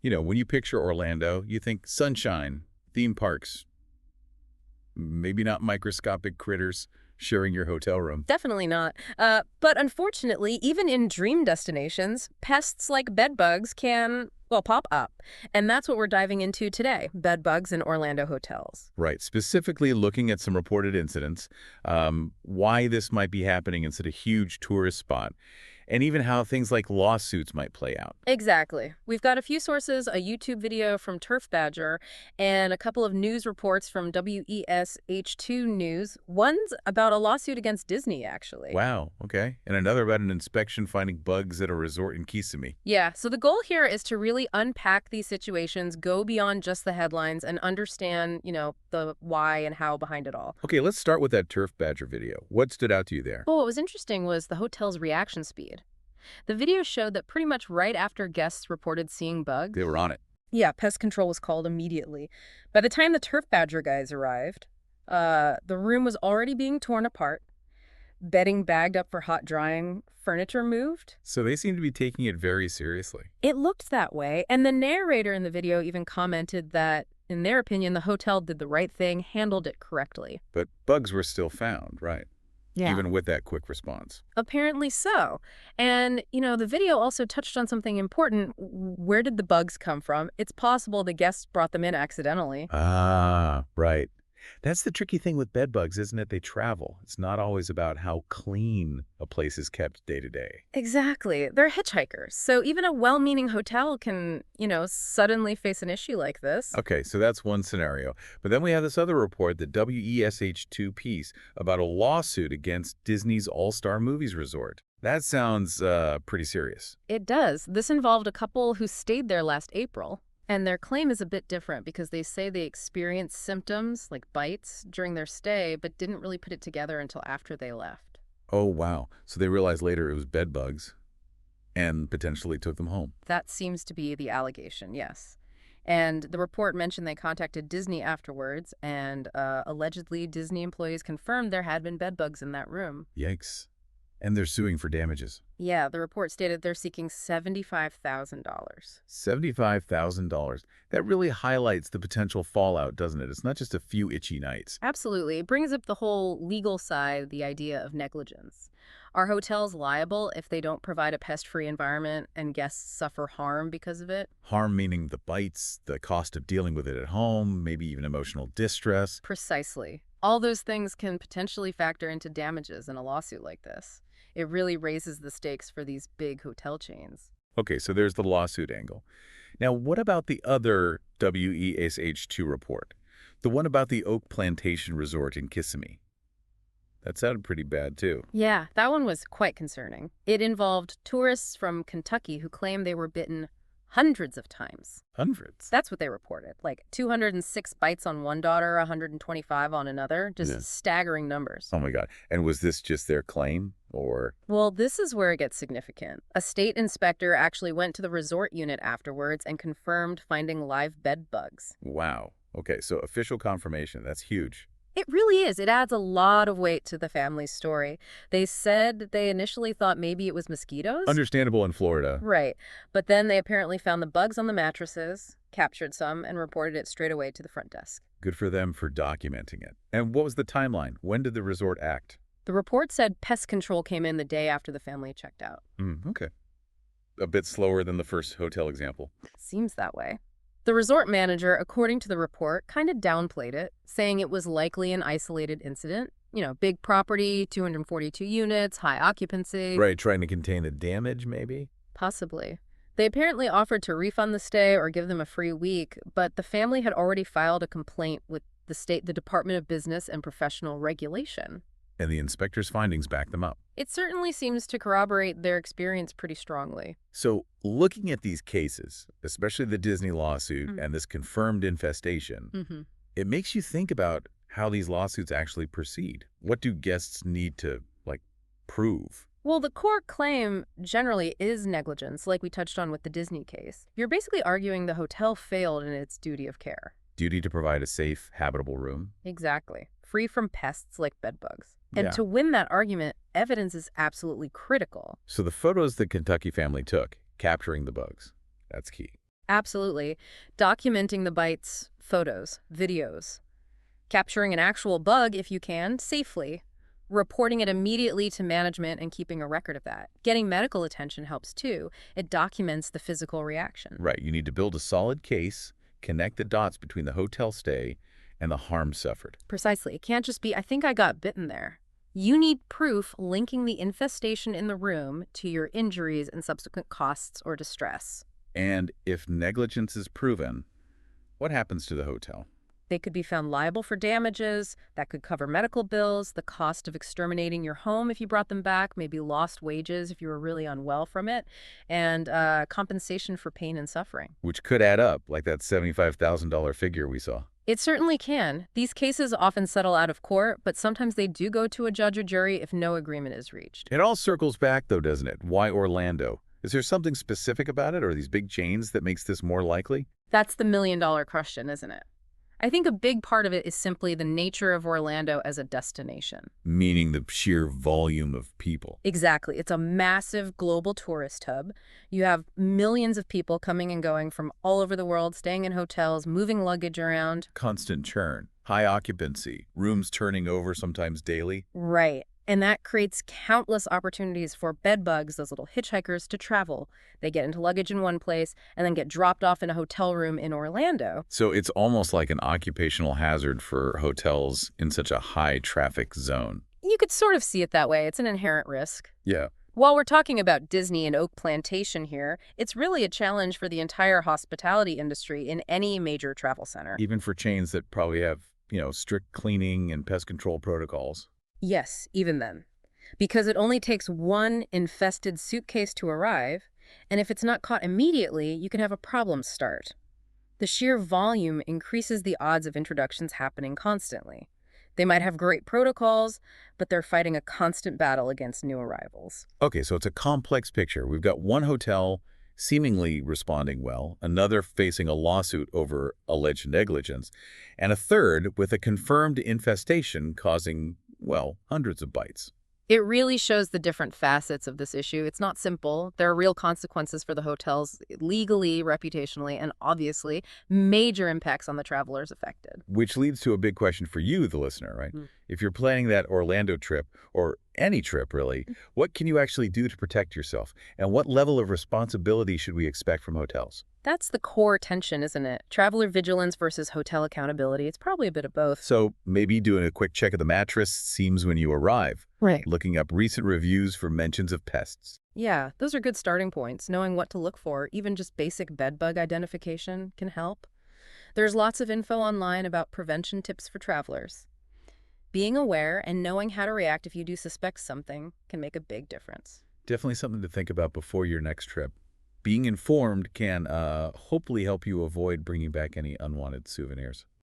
When you picture Orlando, you think sunshine, theme parks, maybe not microscopic critters sharing your hotel room. Definitely not. But unfortunately, even in dream destinations, pests like bedbugs can, well, pop up. And that's what we're diving into today, bedbugs in Orlando hotels. Right. Specifically looking at some reported incidents, why this might be happening in such a huge tourist spot, and even how things like lawsuits might play out. Exactly. We've got a few sources, a YouTube video from Turf Badger, and a couple of news reports from WESH2 News. One's about a lawsuit against Disney, actually. Wow. Okay. And another about an inspection finding bugs at a resort in Kissimmee. Yeah, so the goal here is to really unpack these situations, go beyond just the headlines, and understand, the why and how behind it all. Okay, let's start with that Turf Badger video. What stood out to you there? Well, what was interesting was the hotel's reaction speed. The video showed that pretty much right after guests reported seeing bugs, They were on it. yeah, pest control was called immediately. By the time the Turf Badger guys arrived, the room was already being torn apart, bedding bagged up for hot drying, furniture moved. So they seem to be taking it very seriously. It looked that way, and the narrator in the video even commented that, in their opinion, the hotel did the right thing, handled it correctly. But bugs were still found, right? Yeah. Even with that quick response. Apparently so. And, the video also touched on something important. Where did the bugs come from? It's possible the guests brought them in accidentally. Ah, right. That's the tricky thing with bed bugs, isn't it? They travel. It's not always about how clean a place is kept day to day. Exactly. They're hitchhikers. So even a well-meaning hotel can, suddenly face an issue like this. Okay, so that's one scenario. But then we have this other report, the WESH2 piece, about a lawsuit against Disney's All-Star Movies Resort. That sounds pretty serious. It does. This involved a couple who stayed there last April. And their claim is a bit different because they say they experienced symptoms like bites during their stay, but didn't really put it together until after they left. Oh, wow. So they realized later it was bed bugs and potentially took them home. That seems to be the allegation, yes. And the report mentioned they contacted Disney afterwards, and allegedly Disney employees confirmed there had been bedbugs in that room. Yikes. And they're suing for damages. Yeah, the report stated they're seeking $75,000. $75,000. That really highlights the potential fallout, doesn't it? It's not just a few itchy nights. Absolutely. It brings up the whole legal side, the idea of negligence. Are hotels liable if they don't provide a pest-free environment and guests suffer harm because of it? Harm meaning the bites, the cost of dealing with it at home, maybe even emotional distress. Precisely. All those things can potentially factor into damages in a lawsuit like this. It really raises the stakes for these big hotel chains. Okay, so there's the lawsuit angle. Now, what about the other WESH2 report? The one about the Oak Plantation Resort in Kissimmee. That sounded pretty bad, too. Yeah, that one was quite concerning. It involved tourists from Kentucky who claimed they were bitten hundreds of times. Hundreds. That's what they reported. Like 206 bites on one daughter, 125 on another. Just Yeah. staggering numbers. Oh, my God. And was this just their claim, or? Well, this is where it gets significant. A state inspector actually went to the resort unit afterwards and confirmed finding live bed bugs. Wow. Okay, so official confirmation. That's huge. It really is. It adds a lot of weight to the family's story. They said they initially thought maybe it was mosquitoes. Understandable in Florida. Right. But then they apparently found the bugs on the mattresses, captured some, and reported it straight away to the front desk. Good for them for documenting it. And what was the timeline? When did the resort act? The report said pest control came in the day after the family checked out. Okay. A bit slower than the first hotel example. Seems that way. The resort manager, according to the report, kind of downplayed it, saying it was likely an isolated incident. Big property, 242 units, high occupancy. Right, trying to contain the damage, maybe? Possibly. They apparently offered to refund the stay or give them a free week, but the family had already filed a complaint with the Department of Business and Professional Regulation. And the inspector's findings back them up. It certainly seems to corroborate their experience pretty strongly. So, looking at these cases, especially the Disney lawsuit and this confirmed infestation, it makes you think about how these lawsuits actually proceed. What do guests need to, prove? Well, the core claim generally is negligence, like we touched on with the Disney case. You're basically arguing the hotel failed in its duty of care. Duty to provide a safe, habitable room? Exactly. Free from pests like bedbugs. And Yeah. to win that argument, evidence is absolutely critical. So the photos the Kentucky family took, capturing the bugs, that's key. Absolutely. Documenting the bites, photos, videos, capturing an actual bug if you can, safely, reporting it immediately to management and keeping a record of that. Getting medical attention helps too. It documents the physical reaction. Right, you need to build a solid case, connect the dots between the hotel stay and the harm suffered. Precisely. It can't just be, I think I got bitten there. You need proof linking the infestation in the room to your injuries and subsequent costs or distress. And if negligence is proven, what happens to the hotel? They could be found liable for damages. That could cover medical bills, the cost of exterminating your home if you brought them back, maybe lost wages if you were really unwell from it, and compensation for pain and suffering. Which could add up, like that $75,000 figure we saw. It certainly can. These cases often settle out of court, but sometimes they do go to a judge or jury if no agreement is reached. It all circles back, though, doesn't it? Why Orlando? Is there something specific about it, or these big chains that makes this more likely? That's the million-dollar question, isn't it? I think a big part of it is simply the nature of Orlando as a destination. Meaning the sheer volume of people. Exactly. It's a massive global tourist hub. You have millions of people coming and going from all over the world, staying in hotels, moving luggage around. Constant churn, high occupancy, rooms turning over sometimes daily. Right. And that creates countless opportunities for bed bugs, those little hitchhikers, to travel. They get into luggage in one place and then get dropped off in a hotel room in Orlando. So it's almost like an occupational hazard for hotels in such a high traffic zone. You could sort of see it that way. It's an inherent risk. Yeah. While we're talking about Disney and Oak Plantation here, it's really a challenge for the entire hospitality industry in any major travel center. Even for chains that probably have, strict cleaning and pest control protocols. Yes, even then. Because it only takes one infested suitcase to arrive, and if it's not caught immediately, you can have a problem start. The sheer volume increases the odds of introductions happening constantly. They might have great protocols, but they're fighting a constant battle against new arrivals. Okay, so it's a complex picture. We've got one hotel seemingly responding well, another facing a lawsuit over alleged negligence, and a third with a confirmed infestation causing, well, hundreds of bites. It really shows the different facets of this issue. It's not simple. There are real consequences for the hotels, legally, reputationally, and obviously major impacts on the travelers affected. Which leads to a big question for you, the listener, right? If you're planning that Orlando trip, or any trip really, what can you actually do to protect yourself? And what level of responsibility should we expect from hotels? That's the core tension, isn't it? Traveler vigilance versus hotel accountability. It's probably a bit of both. So maybe doing a quick check of the mattress seams when you arrive. Right. Looking up recent reviews for mentions of pests. Yeah, those are good starting points. Knowing what to look for, even just basic bed bug identification, can help. There's lots of info online about prevention tips for travelers. Being aware and knowing how to react if you do suspect something can make a big difference. Definitely something to think about before your next trip. Being informed can hopefully help you avoid bringing back any unwanted souvenirs.